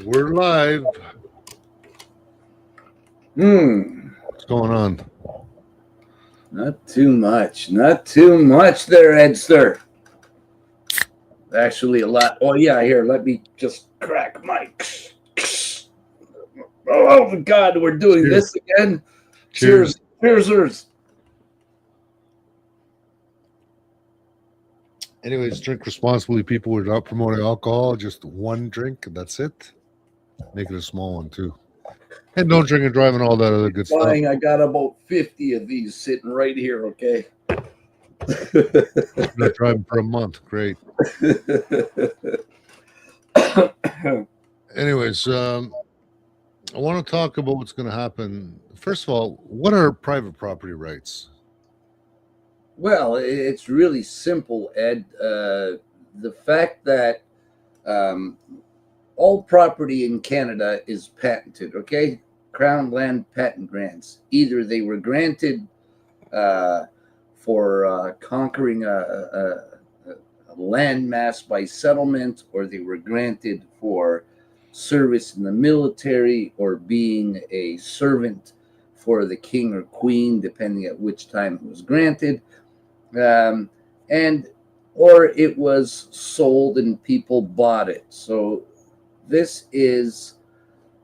We're live. What's going on? Not too much. Not too much there, Edster. Actually, a lot. Oh, yeah, here, let me just crack my. Oh, God, we're doing Cheers. this again. Cheers. Cheers. Anyways, drink responsibly, people. We're not promoting alcohol, just one drink, and that's it. Make it a small one, too. And don't drink and drive and all that other good stuff. Fine, I got about 50 of these sitting right here, okay? Not driving for a month. Great. Anyways, I want to talk about what's going to happen. First of all, what are private property rights? Well, it's really simple, Ed. The fact that all property in Canada is patented, okay? Crown land patent grants. Either they were granted for conquering a landmass by settlement, or they were granted for service in the military, or being a servant for the king or queen, depending at which time it was granted. And or it was sold and people bought it. So this is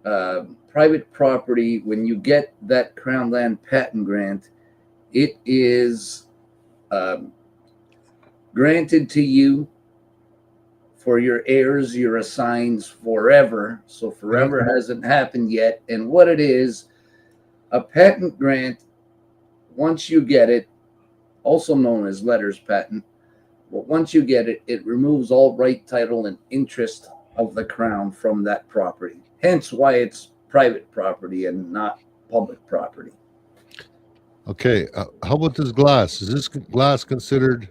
private property. When you get that Crown Land Patent Grant, it is granted to you for your heirs, your assigns forever. So forever hasn't happened yet. And what it is, a patent grant, once you get it, also known as letters patent, but once you get it, it removes all right, title, and interest of the crown from that property. Hence why it's private property and not public property. Okay, how about this glass? Is this glass considered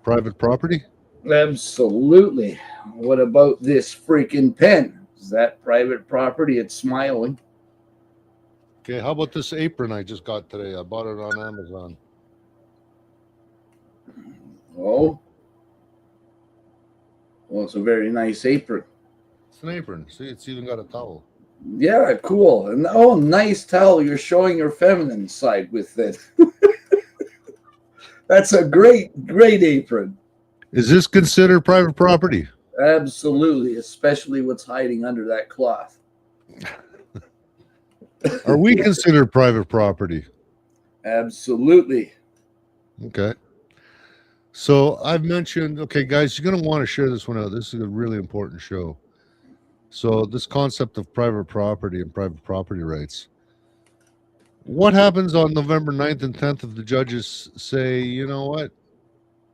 private property? Absolutely. What about this freaking pen? Is that private property? It's smiling. Okay, how about this apron I just got today? I bought it on Amazon. Oh, well, it's a very nice apron. It's an apron. See, it's even got a towel. Yeah, cool. And oh, nice towel. You're showing your feminine side with it. That's a great apron. Is this considered private property? Absolutely, especially what's hiding under that cloth. Are we considered private property? Absolutely. Okay. So I've mentioned, okay, guys, you're going to want to share this one out. This is a really important show. So this concept of private property and private property rights. What happens on November 9th and 10th if the judges say, you know what?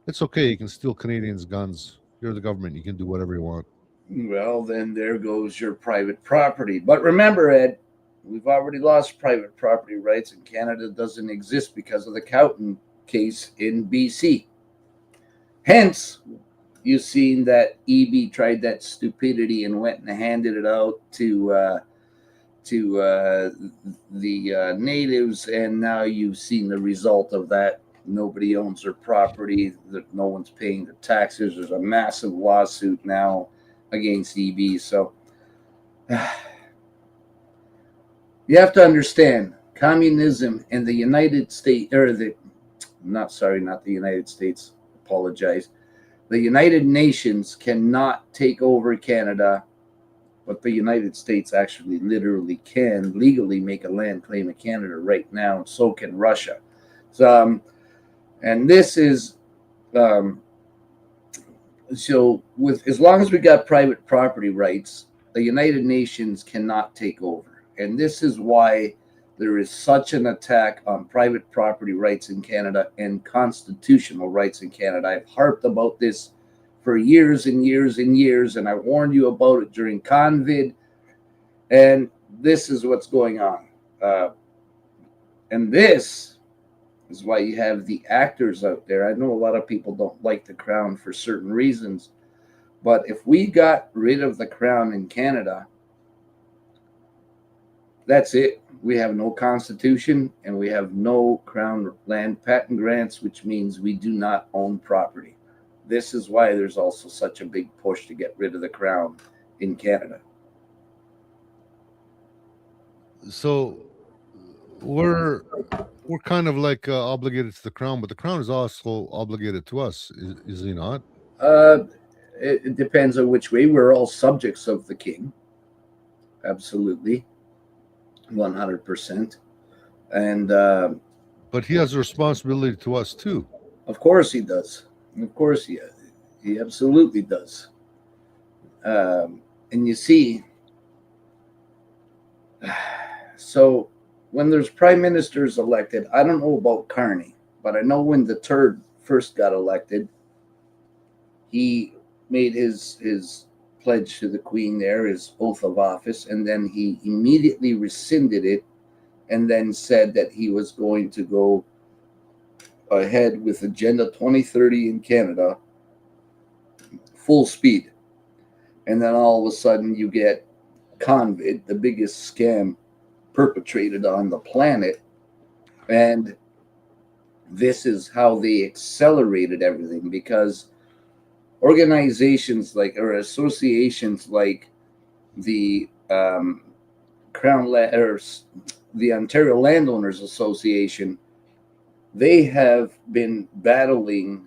It's okay. You can steal Canadians' guns. You're the government. You can do whatever you want. Well, then there goes your private property. But remember, Ed, we've already lost private property rights, and Canada doesn't exist because of the Cowton case in BC. Hence, you've seen that EB tried that stupidity and went and handed it out to the natives, and now you've seen the result of that. Nobody owns their property. That no one's paying the taxes. There's a massive lawsuit now against EB. So you have to understand, communism in the United States, or not the United States. Apologize. The United Nations cannot take over Canada, but the United States actually literally can legally make a land claim of Canada right now, and so can Russia. So, and this is so with as long as we got private property rights, the United Nations cannot take over, and this is why there is such an attack on private property rights in Canada and constitutional rights in Canada. I've harped about this for years and years and years, and I warned you about it during COVID, and this is what's going on. And this is why you have the actors out there. I know a lot of people don't like the Crown for certain reasons, but if we got rid of the Crown in Canada, that's it. We have no constitution and we have no Crown land patent grants, which means we do not own property. This is why there's also such a big push to get rid of the Crown in Canada. So we're we're kind of like obligated to the crown, but the crown is also obligated to us, is he not? Uh, it depends on which way. We're all subjects of the king, absolutely, 100%. And But he has a responsibility to us too. of course he does. Of course he absolutely does. And you see, so when there's prime ministers elected, I don't know about Carney, but I know when the turd first got elected, he made his pledge to the queen there, his oath of office, and then he immediately rescinded it and then said that he was going to go ahead with Agenda 2030 in Canada full speed. And then all of a sudden you get COVID, the biggest scam perpetrated on the planet. And this is how they accelerated everything, because organizations like, or associations like the or the Ontario Landowners Association, they have been battling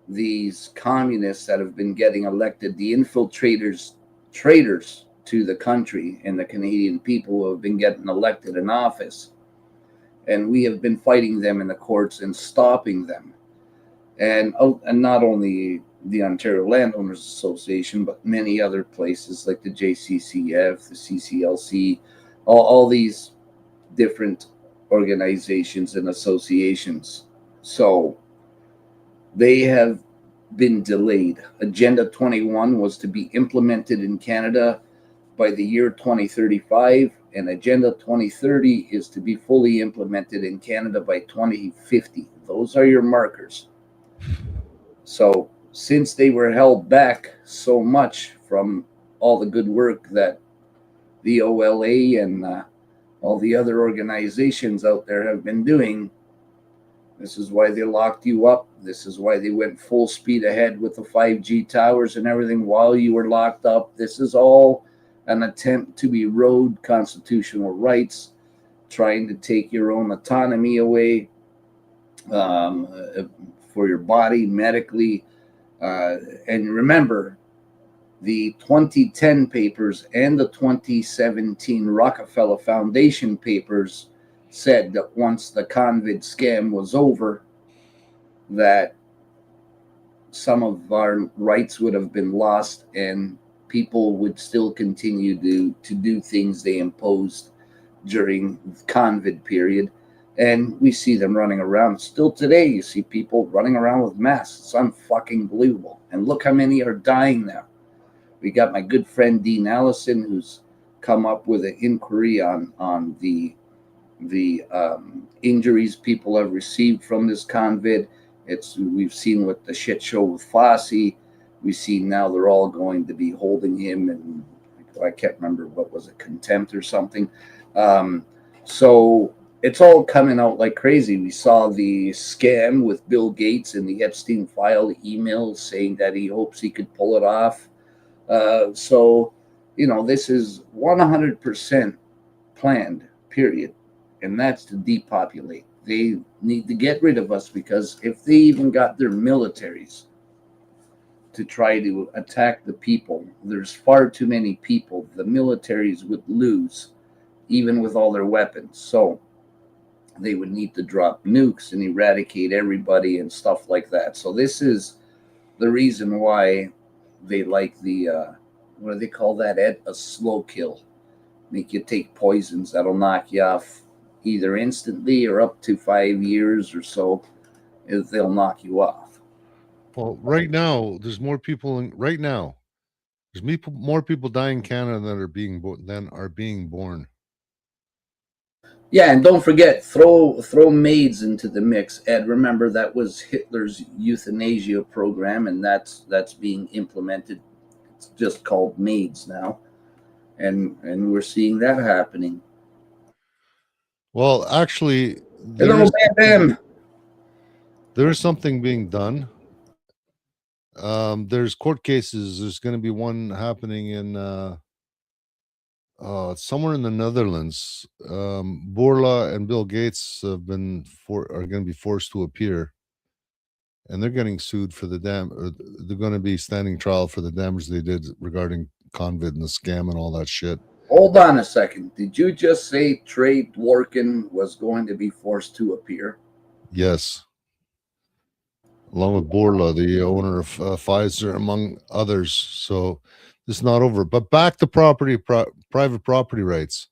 these communists that have been getting elected, the infiltrators, traitors to the country and the Canadian people who have been getting elected in office. And we have been fighting them in the courts and stopping them. And not only the Ontario Landowners Association, but many other places like the JCCF, the CCLC, all these different organizations and associations. So they have been delayed. Agenda 21 was to be implemented in Canada by the year 2035, and Agenda 2030 is to be fully implemented in Canada by 2050. Those are your markers. So, since they were held back so much from all the good work that the OLA and all the other organizations out there have been doing, this is why they locked you up. This is why they went full speed ahead with the 5G towers and everything while you were locked up. This is all an attempt to erode constitutional rights, trying to take your own autonomy away, um, for your body medically. And remember, the 2010 papers and the 2017 Rockefeller Foundation papers said that once the COVID scam was over, that some of our rights would have been lost and people would still continue to do things they imposed during the COVID period. And we see them running around. Still today, you see people running around with masks. It's unfucking believable. And look how many are dying now. We got my good friend Dean Allison, who's come up with an inquiry on the injuries people have received from this COVID. We've seen what the shit show with Fossey. We see now they're all going to be holding him, and I can't remember what was it, contempt or something. So it's all coming out like crazy. We saw the scam with Bill Gates and the Epstein file emails saying that he hopes he could pull it off. So, this is 100% planned, period. And that's to depopulate. They need to get rid of us, because if they even got their militaries to try to attack the people, there's far too many people. The militaries would lose, even with all their weapons. So they would need to drop nukes and eradicate everybody and stuff like that. So this is the reason why they like the what do they call that, Ed? A slow kill. Make you take poisons that'll knock you off either instantly or up to 5 years or so. If they'll knock you off. Well, right now there's more people right now. There's more people dying in Canada than are being born. Yeah, and don't forget, throw maids into the mix. Ed, remember that was Hitler's euthanasia program, and that's being implemented. It's just called maids now, and we're seeing that happening. Well, actually, Hello, Bam Bam. there is something being done. There's court cases. There's going to be one happening in somewhere in the Netherlands. Borla and Bill Gates are going to be forced to appear, and they're getting sued for they're going to be standing trial for the damage they did regarding Convid and the scam and all that shit. Hold on a second. Did you just say Trey Dworkin was going to be forced to appear? Yes, along with Borla, the owner of Pfizer, among others. So this is not over. But back to private property rights.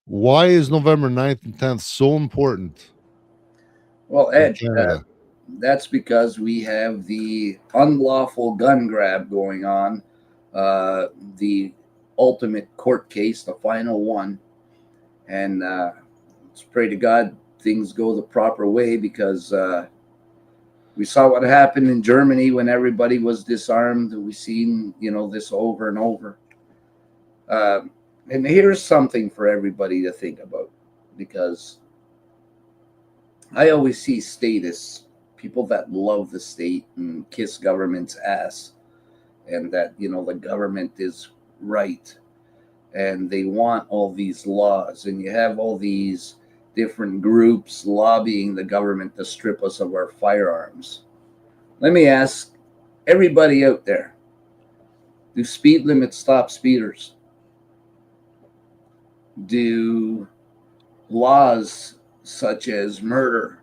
Why is November 9th and 10th so important Well, in Ed, Canada? that's because we have the unlawful gun grab going on, the ultimate court case, the final one. And let's pray to God things go the proper way, because we saw what happened in Germany when everybody was disarmed. We've seen, this over and over. And here's something for everybody to think about, because I always see statists, people that love the state and kiss government's ass, and that, the government is right, and they want all these laws, and you have all these different groups lobbying the government to strip us of our firearms. Let me ask everybody out there, do speed limits stop speeders? Do laws such as murder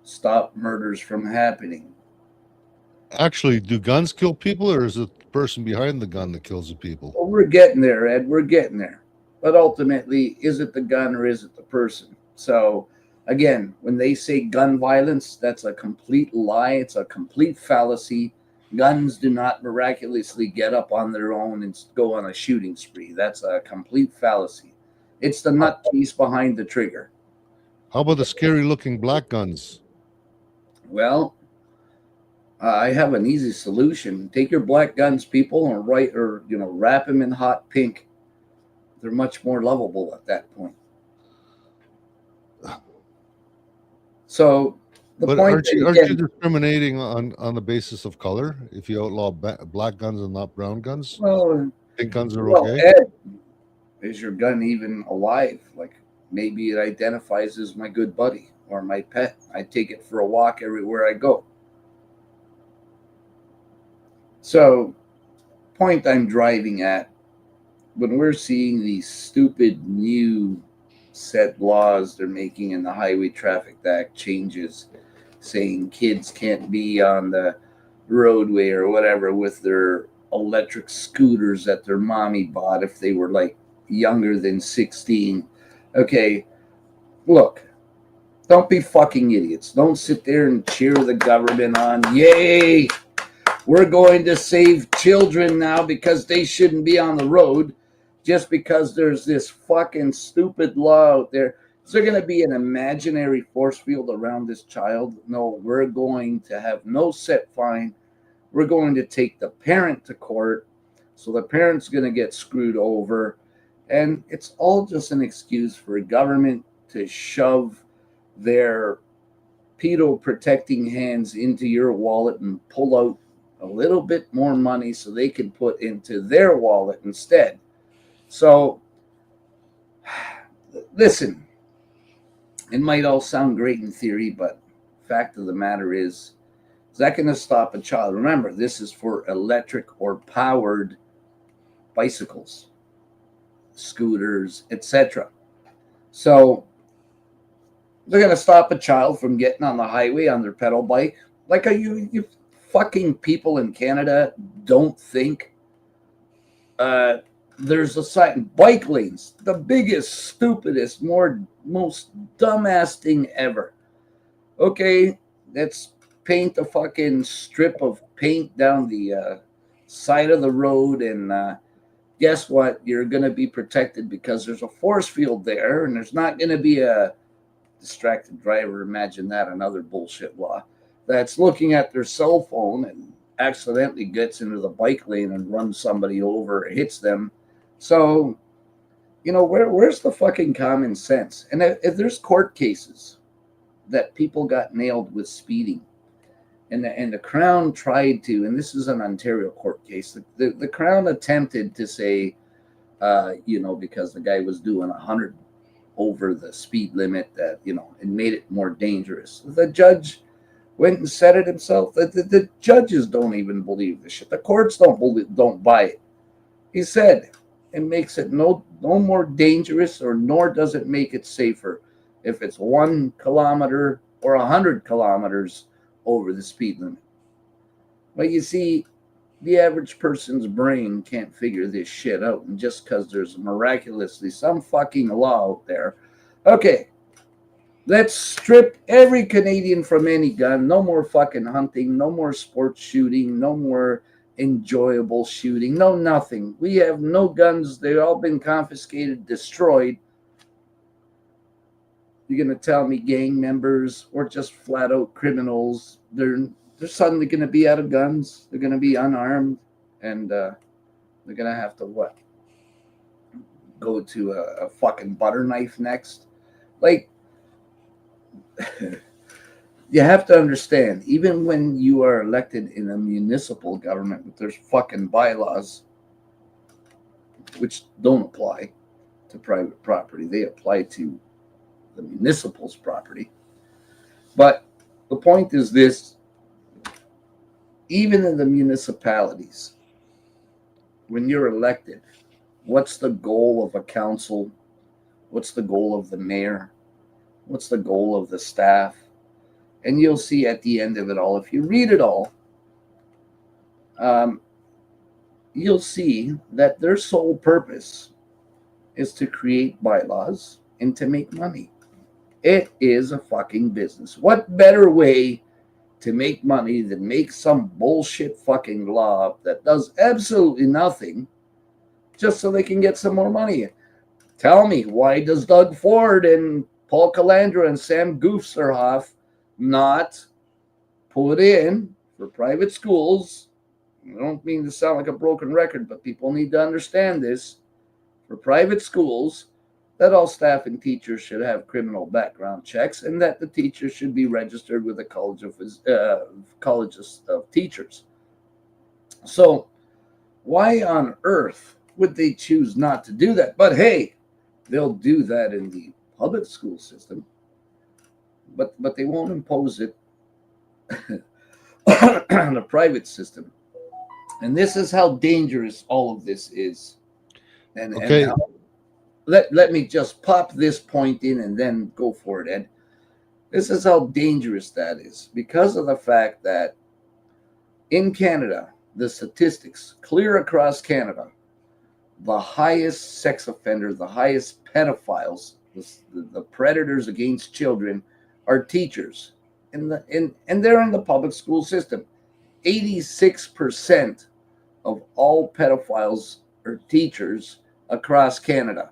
stop murders from happening? Actually, do guns kill people, or is it the person behind the gun that kills the people? Well, we're getting there, Ed. We're getting there. But ultimately, is it the gun or is it the person? So, again, when they say gun violence, that's a complete lie. It's a complete fallacy. Guns do not miraculously get up on their own and go on a shooting spree. That's a complete fallacy. It's the nutcase behind the trigger. How about the scary looking black guns? Well, I have an easy solution. Take your black guns, people, and wrap them in hot pink. They're much more lovable at that point. So But aren't you discriminating on the basis of color if you outlaw black guns and not brown guns? Well, Pink guns are well, okay. Ed, is your gun even alive? Like, maybe it identifies as my good buddy or my pet. I take it for a walk everywhere I go. So, point I'm driving at, when we're seeing these stupid new set laws they're making in the Highway Traffic Act changes, saying kids can't be on the roadway or whatever with their electric scooters that their mommy bought if they were like younger than 16. Okay, look, don't be fucking idiots. Don't sit there and cheer the government on. Yay! We're going to save children now because they shouldn't be on the road, just because there's this fucking stupid law out there. Is there going to be an imaginary force field around this child? No, we're going to have no set fine. We're going to take the parent to court. So the parent's going to get screwed over. And it's all just an excuse for a government to shove their pedo protecting hands into your wallet and pull out a little bit more money so they can put into their wallet instead. So, listen, it might all sound great in theory, but fact of the matter is that going to stop a child? Remember, this is for electric or powered bicycles, scooters, etc. So, they're going to stop a child from getting on the highway on their pedal bike. Like, are you fucking people in Canada don't think there's a sign? Bike lanes, the biggest, stupidest, most dumbass thing ever. Okay, let's paint a fucking strip of paint down the side of the road, and guess what? You're going to be protected because there's a force field there, and there's not going to be a distracted driver. Imagine that, another bullshit law that's looking at their cell phone and accidentally gets into the bike lane and runs somebody over, hits them. So, where's the fucking common sense? And if there's court cases that people got nailed with speeding, and the Crown tried to, and this is an Ontario court case, the Crown attempted to say, because the guy was doing 100 over the speed limit, that, it made it more dangerous. The judge went and said it himself. The judges don't even believe this shit. The courts don't buy it. He said it makes it no more dangerous, or nor does it make it safer if it's 1 kilometer or 100 kilometers over the speed limit. But you see, the average person's brain can't figure this shit out. And just because there's miraculously some fucking law out there, okay, let's strip every Canadian from any gun. No more fucking hunting. No more sports shooting. No more enjoyable shooting. No, nothing. We have no guns. They've all been confiscated, destroyed. You're going to tell me gang members or just flat out criminals, they're suddenly going to be out of guns. They're going to be unarmed, and they're going to have to what? Go to a fucking butter knife next? Like, you have to understand, even when you are elected in a municipal government, there's fucking bylaws which don't apply to private property. They apply to the municipal's property. But the point is this: even in the municipalities, when you're elected, what's the goal of a council? What's the goal of the mayor? What's the goal of the staff? And you'll see at the end of it all, if you read it all, you'll see that their sole purpose is to create bylaws and to make money. It is a fucking business. What better way to make money than make some bullshit fucking law that does absolutely nothing just so they can get some more money? Tell me, why does Doug Ford and Paul Calandra and Sam Goofsterhoff not put in for private schools? I don't mean to sound like a broken record, but people need to understand this. For private schools, that all staff and teachers should have criminal background checks, and that the teachers should be registered with the colleges of teachers. So why on earth would they choose not to do that? But hey, they'll do that in the public school system, but they won't impose it on the private system. And this is how dangerous all of this is. And Okay. let me just pop this point in and then go for it, Ed. This is how dangerous that is, because of the fact that in Canada, the statistics clear across Canada, the highest sex offenders, the highest pedophiles, the predators against children are teachers. And they're in the public school system. 86% of all pedophiles are teachers across Canada.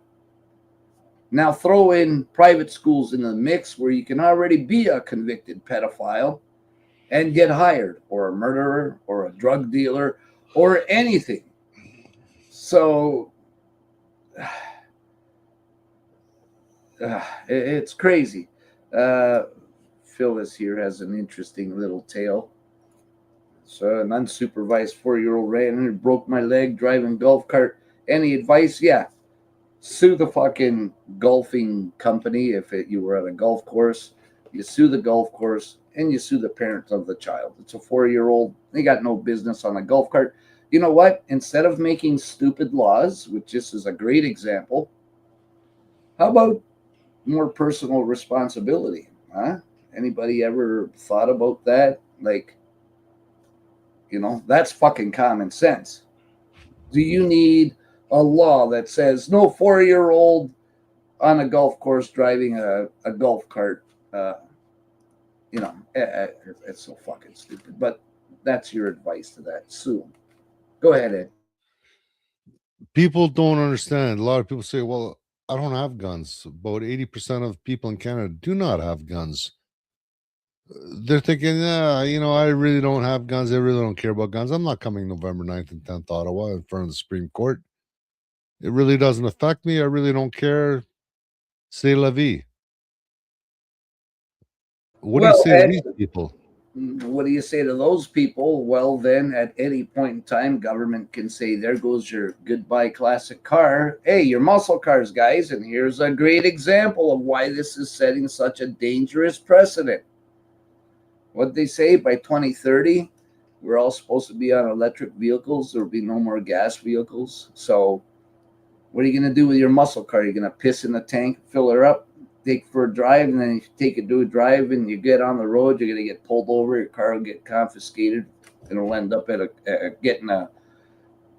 Now throw in private schools in the mix where you can already be a convicted pedophile and get hired, or a murderer, or a drug dealer, or anything. So it's crazy. Phyllis here has an interesting little tale. So an unsupervised 4-year-old ran and broke my leg driving golf cart. Any advice? Yeah. Sue the fucking golfing company if you were at a golf course. You sue the golf course and you sue the parents of the child. It's a 4-year-old. They got no business on a golf cart. You know what? Instead of making stupid laws, which this is a great example, how about more personal responsibility? Huh? Anybody ever thought about that? Like, that's fucking common sense. Do you need a law that says no 4-year-old on a golf course driving a golf cart? It's so fucking stupid. But that's your advice to that. Sue. Go ahead, Ed. People don't understand. A lot of people say, well, I don't have guns. About 80% of people in Canada do not have guns. They're thinking, I really don't have guns. I really don't care about guns. I'm not coming November 9th and 10th, Ottawa, in front of the Supreme Court. It really doesn't affect me. I really don't care. C'est la vie. What do you Well, say to Ed, these people? What do you say to those people? Well, then at any point in time, government can say, there goes your goodbye classic car. Hey, your muscle cars, guys. And here's a great example of why this is setting such a dangerous precedent. What they say, by 2030, we're all supposed to be on electric vehicles. There will be no more gas vehicles. So what are you going to do with your muscle car? You're going to piss in the tank, fill her up, take for a drive, and then you take it to a drive, and you get on the road, you're going to get pulled over, your car will get confiscated, and it'll end up at getting a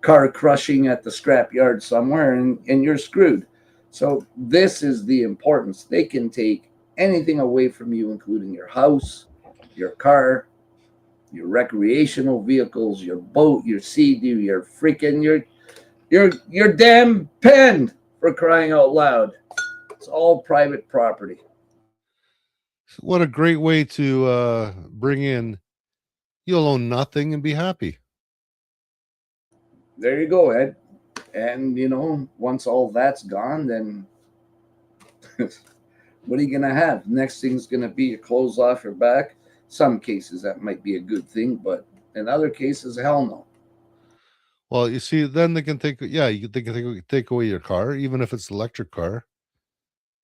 car crushing at the scrap yard somewhere, and you're screwed. So this is the importance. They can take anything away from you, including your house, your car, your recreational vehicles, your boat, your sea-doo, your freaking your damn pen, for crying out loud. It's all private property. What a great way to bring in, you'll own nothing and be happy. There you go, Ed. And once all that's gone, then what are you gonna have? Next thing's gonna be your clothes off your back. Some cases that might be a good thing, but in other cases, hell no. Well, you see, then they can take, they can take away your car, even if it's an electric car.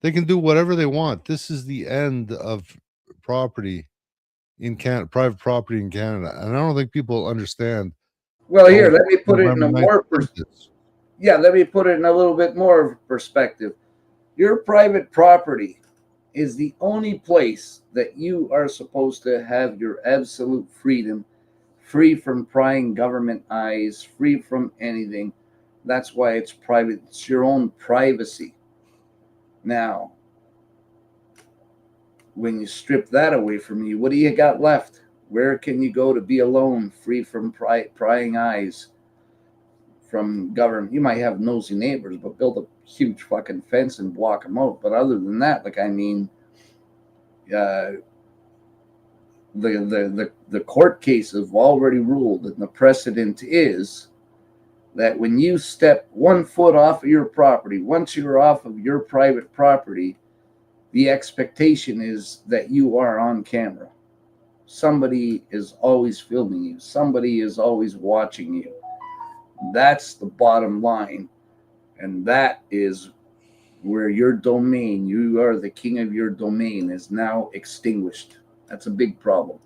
They can do whatever they want. This is the end of property in Canada, private property in Canada, and I don't think people understand. Well, here, let me put it in a more let me put it in a little bit more perspective. Your private property is the only place that you are supposed to have your absolute freedom, free from prying government eyes, free from anything. That's why it's private. It's your own privacy. Now, when you strip that away from you, what do you got left? Where can you go to be alone, free from prying eyes from government? You might have nosy neighbors, but build a huge fucking fence and block them out. But other than that, the court cases have already ruled, and the precedent is that when you step 1 foot off of your property, once you're off of your private property, the expectation is that you are on camera. Somebody is always filming you. Somebody is always watching you. That's the bottom line. And that is where your domain, you are the king of your domain, is now extinguished. That's a big problem.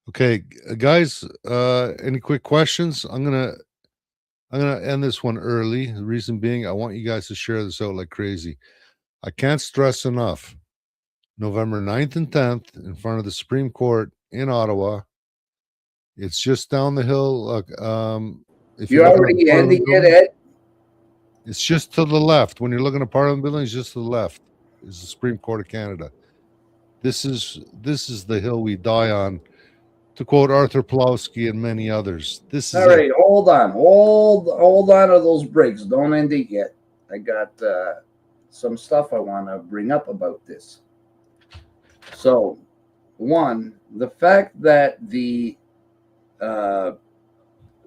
Okay, guys, any quick questions? I'm gonna end this one early. The reason being, I want you guys to share this out like crazy. I can't stress enough. November 9th and 10th in front of the Supreme Court in Ottawa. It's just down the hill. If you're already ending it, Ed. It's just to the left. When you're looking at Parliament Building, it's just to the left is the Supreme Court of Canada. This is the hill we die on, to quote Arthur Pulowski and many others. This is all right. Hold on to those brakes. Don't end it yet. I got some stuff I want to bring up about this. So, one, the fact that the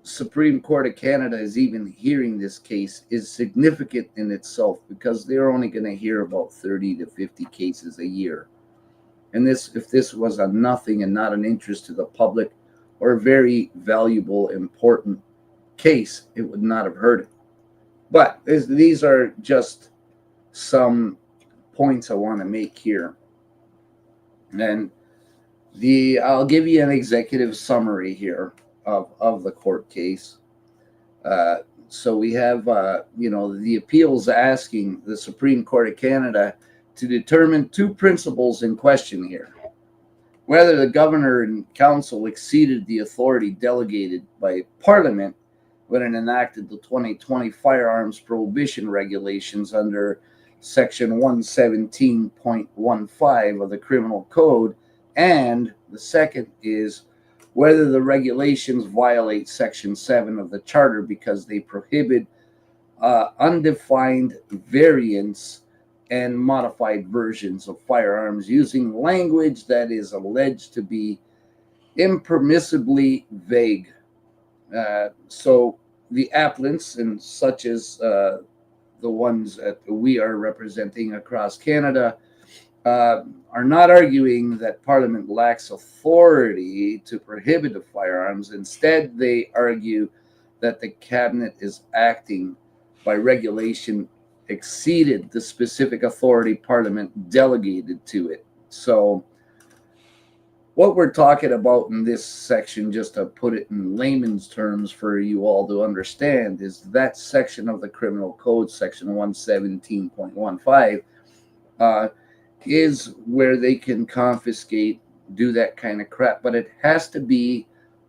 Supreme Court of Canada is even hearing this case is significant in itself, because they're only going to hear about 30 to 50 cases a year. And if this was a nothing and not an interest to the public, or a very valuable, important case, it would not have heard it. But these are just some points I want to make here. And I'll give you an executive summary here of the court case. So we have, the appeals asking the Supreme Court of Canada to determine two principles in question here: whether the governor and council exceeded the authority delegated by Parliament when it enacted the 2020 firearms prohibition regulations under Section 117.15 of the Criminal Code, and the second is whether the regulations violate Section 7 of the Charter because they prohibit undefined variants and modified versions of firearms using language that is alleged to be impermissibly vague. So the applicants, and such as the ones that we are representing across Canada, are not arguing that Parliament lacks authority to prohibit the firearms. Instead, they argue that the Cabinet is acting by regulation exceeded the specific authority Parliament delegated to it. So, what we're talking about in this section, just to put it in layman's terms for you all to understand, is that section of the Criminal Code, section 117.15, is where they can confiscate, do that kind of crap, but it has to be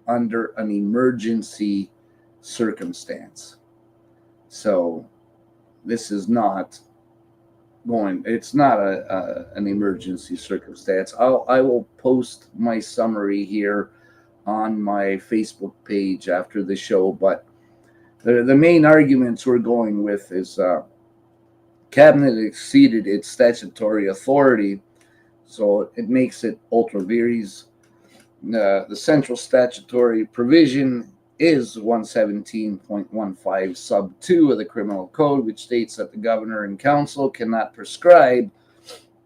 under an emergency circumstance. So this is not it's not an emergency circumstance. I will post my summary here on my Facebook page after the show, but the main arguments we're going with is Cabinet exceeded its statutory authority, so it makes it ultra vires. The central statutory provision is 117.15 sub 2 of the Criminal Code, which states that the governor and council cannot prescribe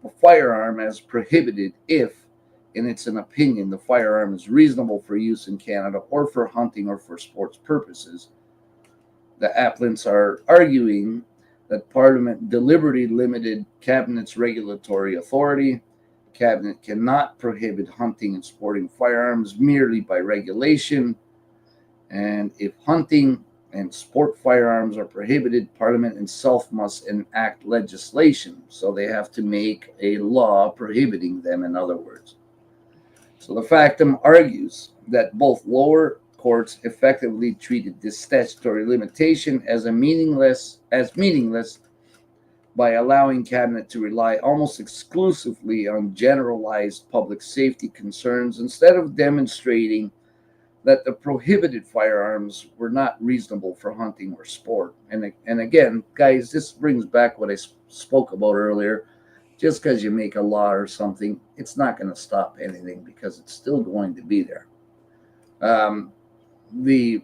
a firearm as prohibited if, in its opinion, the firearm is reasonable for use in Canada or for hunting or for sports purposes. The appellants are arguing that Parliament deliberately limited Cabinet's regulatory authority. Cabinet cannot prohibit hunting and sporting firearms merely by regulation. And if hunting and sport firearms are prohibited, Parliament itself must enact legislation. So they have to make a law prohibiting them, in other words. So the factum argues that both lower courts effectively treated this statutory limitation as meaningless by allowing Cabinet to rely almost exclusively on generalized public safety concerns instead of demonstrating that the prohibited firearms were not reasonable for hunting or sport. And again, guys, this brings back what I spoke about earlier. Just because you make a law or something, it's not going to stop anything because it's still going to be there. The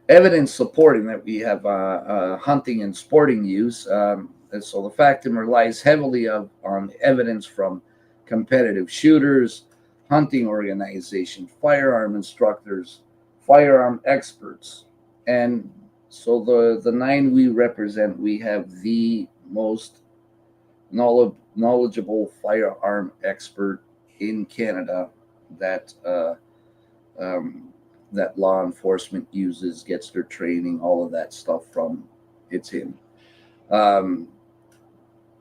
evidence supporting that we have hunting and sporting use, and so the factum relies heavily on evidence from competitive shooters, hunting organizations, firearm instructors, firearm experts. And so the 9 we represent, we have the most knowledgeable firearm expert in Canada that that law enforcement uses, gets their training, all of that stuff from. It's him.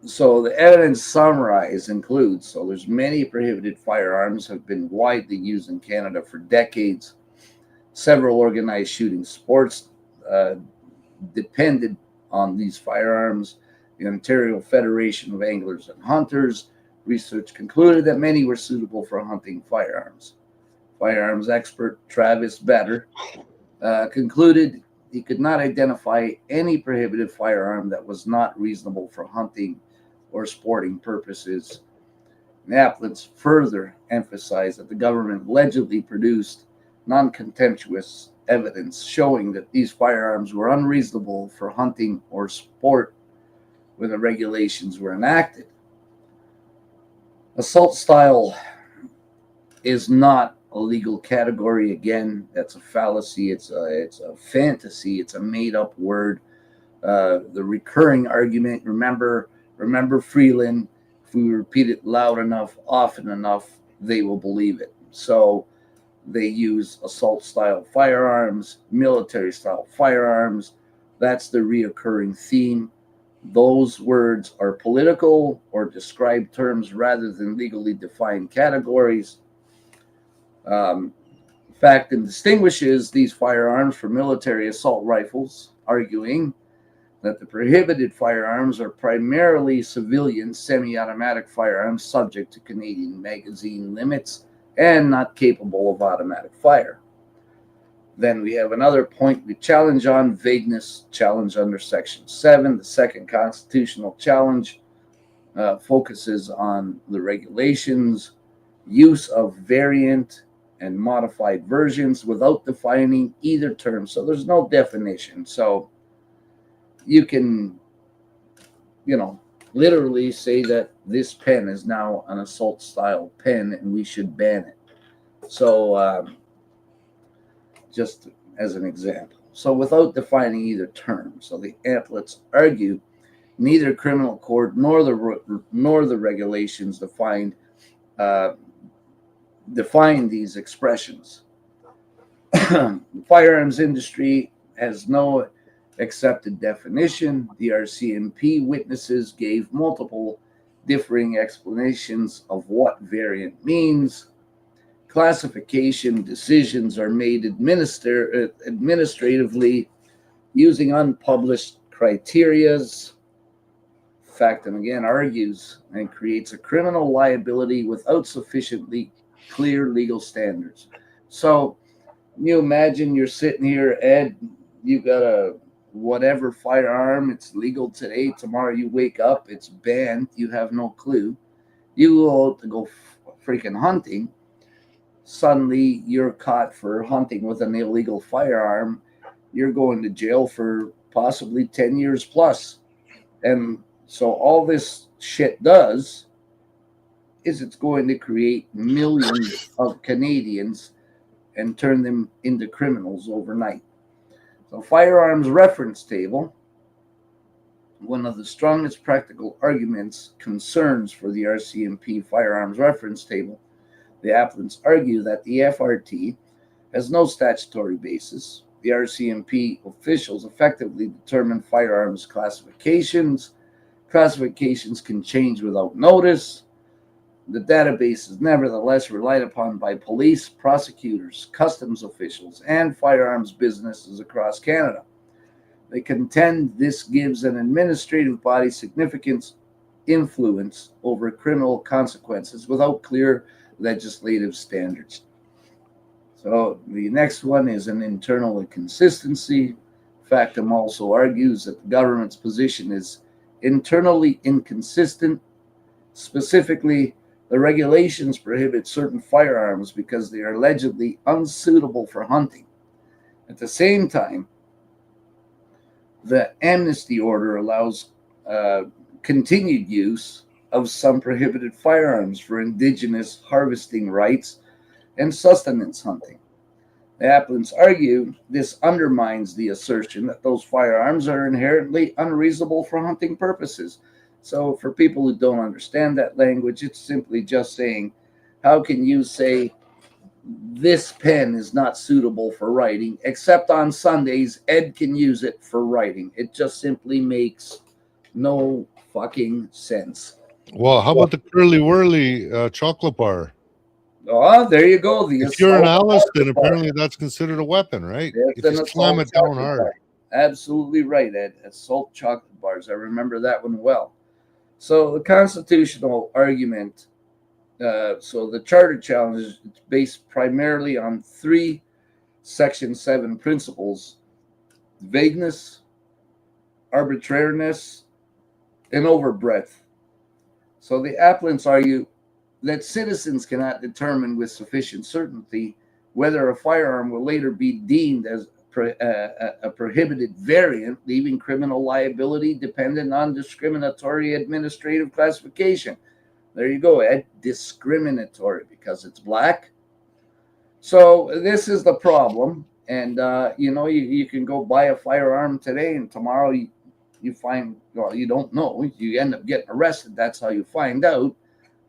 So the evidence summarized includes, so there's many prohibited firearms have been widely used in Canada for decades. Several organized shooting sports depended on these firearms. The Ontario Federation of Anglers and Hunters research concluded that many were suitable for hunting firearms. Firearms expert Travis Batter concluded he could not identify any prohibited firearm that was not reasonable for hunting or sporting purposes. The appellants further emphasized that the government allegedly produced non-contemptuous evidence showing that these firearms were unreasonable for hunting or sport when the regulations were enacted. Assault style is not a legal category. Again, that's a fallacy. It's a fantasy. It's a made-up word. The recurring argument, remember Freeland, if we repeat it loud enough, often enough, they will believe it. So they use assault style firearms, military style firearms. That's the reoccurring theme. Those words are political or describe terms rather than legally defined categories. Factum distinguishes these firearms from military assault rifles, arguing that the prohibited firearms are primarily civilian semi-automatic firearms subject to Canadian magazine limits and not capable of automatic fire. Then we have another point we challenge on, vagueness challenge under Section 7. The second constitutional challenge focuses on the regulations, use of variant and modified versions without defining either term. So there's no definition. So you can, literally say that this pen is now an assault style pen and we should ban it. So, just as an example. So, without defining either term, so the appellants argue neither criminal court nor the regulations uh, define these expressions. The firearms industry has no accepted definition. The RCMP witnesses gave multiple differing explanations of what variant means. Classification decisions are made administratively using unpublished criterias. Factum again argues and creates a criminal liability without sufficiently clear legal standards. So you imagine you're sitting here, Ed, you got a whatever firearm, it's legal today, tomorrow you wake up, it's banned, you have no clue. You go out to go freaking hunting, suddenly you're caught for hunting with an illegal firearm, you're going to jail for possibly 10 years plus. And so all this shit does is it's going to create millions of Canadians and turn them into criminals overnight. So firearms reference table, one of the strongest practical arguments, concerns for the RCMP firearms reference table, the appellants argue that the FRT has no statutory basis. The RCMP officials effectively determine firearms classifications. Classifications can change without notice. The database is nevertheless relied upon by police, prosecutors, customs officials, and firearms businesses across Canada. They contend this gives an administrative body significant influence over criminal consequences without clear legislative standards. So the next one is an internal inconsistency. Factum also argues that the government's position is internally inconsistent. Specifically, the regulations prohibit certain firearms because they are allegedly unsuitable for hunting. At the same time, the amnesty order allows continued use of some prohibited firearms for indigenous harvesting rights and sustenance hunting. The appellants argue this undermines the assertion that those firearms are inherently unreasonable for hunting purposes. So, for people who don't understand that language, it's simply just saying, how can you say this pen is not suitable for writing, except on Sundays, Ed can use it for writing? It just simply makes no fucking sense. Well, how about the curly whirly chocolate bar? Oh, there you go. The If you're an assault Alice, then chocolate bar. apparently that's considered a weapon, right? It's If you an slam assault it down chocolate hard. bar. Absolutely right, Ed. Assault chocolate bars. I remember that one well. So the constitutional argument, so the charter challenge is based primarily on three Section 7 principles: vagueness, arbitrariness, and overbreadth. So the appellants argue that citizens cannot determine with sufficient certainty whether a firearm will later be deemed as a prohibited variant, leaving criminal liability dependent on discriminatory administrative classification. There you go, Ed. Discriminatory because it's black. So this is the problem. And, you can go buy a firearm today and tomorrow you find, well, you don't know. You end up getting arrested. That's how you find out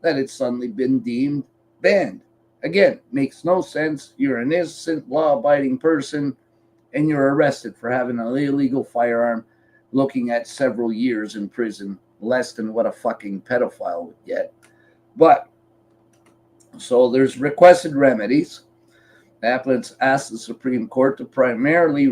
that it's suddenly been deemed banned. Again, makes no sense. You're an innocent, law-abiding person, and you're arrested for having an illegal firearm, looking at several years in prison, less than what a fucking pedophile would get. But, so there's requested remedies. Appellants asked the Supreme Court to primarily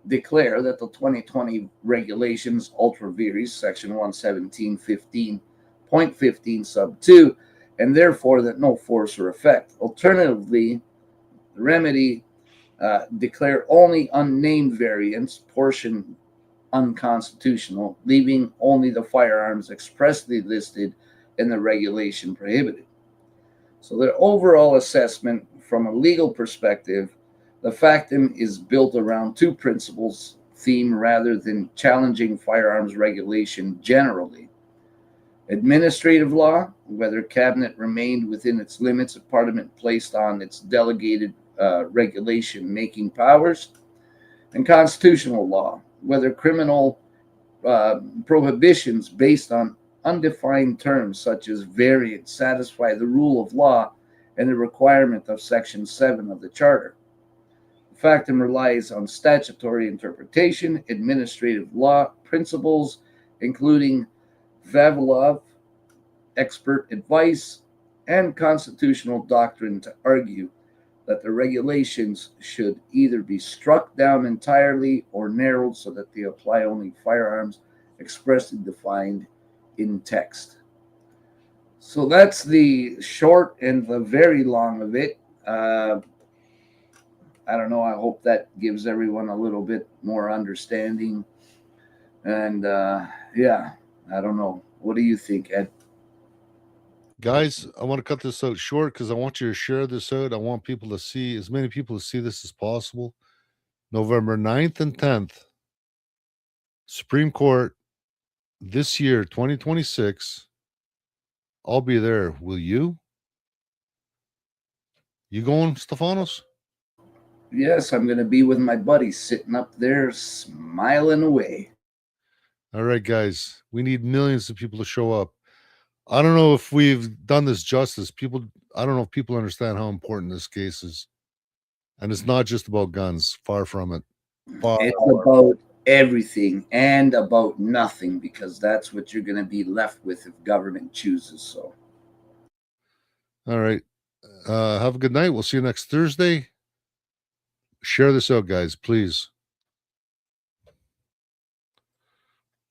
declare that the 2020 regulations, ultra vires, section 117.15 sub 2, and therefore that no force or effect. Alternatively, the remedy declare only unnamed variants, portion unconstitutional, leaving only the firearms expressly listed in the regulation prohibited. So the overall assessment from a legal perspective, the factum is built around two principles theme rather than challenging firearms regulation generally. Administrative law, whether cabinet remained within its limits of parliament placed on its delegated regulation making powers. And constitutional law, whether criminal prohibitions based on undefined terms such as variance satisfy the rule of law and the requirement of Section 7 of the Charter. Factum relies on statutory interpretation, administrative law principles, including Vavilov expert advice, and constitutional doctrine to argue that the regulations should either be struck down entirely or narrowed so that they apply only firearms expressly defined in text. So that's the short and the very long of it. I don't know. I hope that gives everyone a little bit more understanding. And yeah, I don't know. What do you think, Ed? Guys, I want to cut this out short because I want you to share this out. I want people to see, as many people to see this as possible. November 9th and 10th, Supreme Court this year, 2026. I'll be there. Will you? You going, Stefanos? Yes, I'm going to be with my buddy sitting up there smiling away. All right, guys. We need millions of people to show up. I don't know if we've done this justice. I don't know if people understand how important this case is. And it's not just about guns. Far from it. It's about everything and about nothing because that's what you're going to be left with if government chooses so. All right. Have a good night. We'll see you next Thursday. Share this out, guys, please.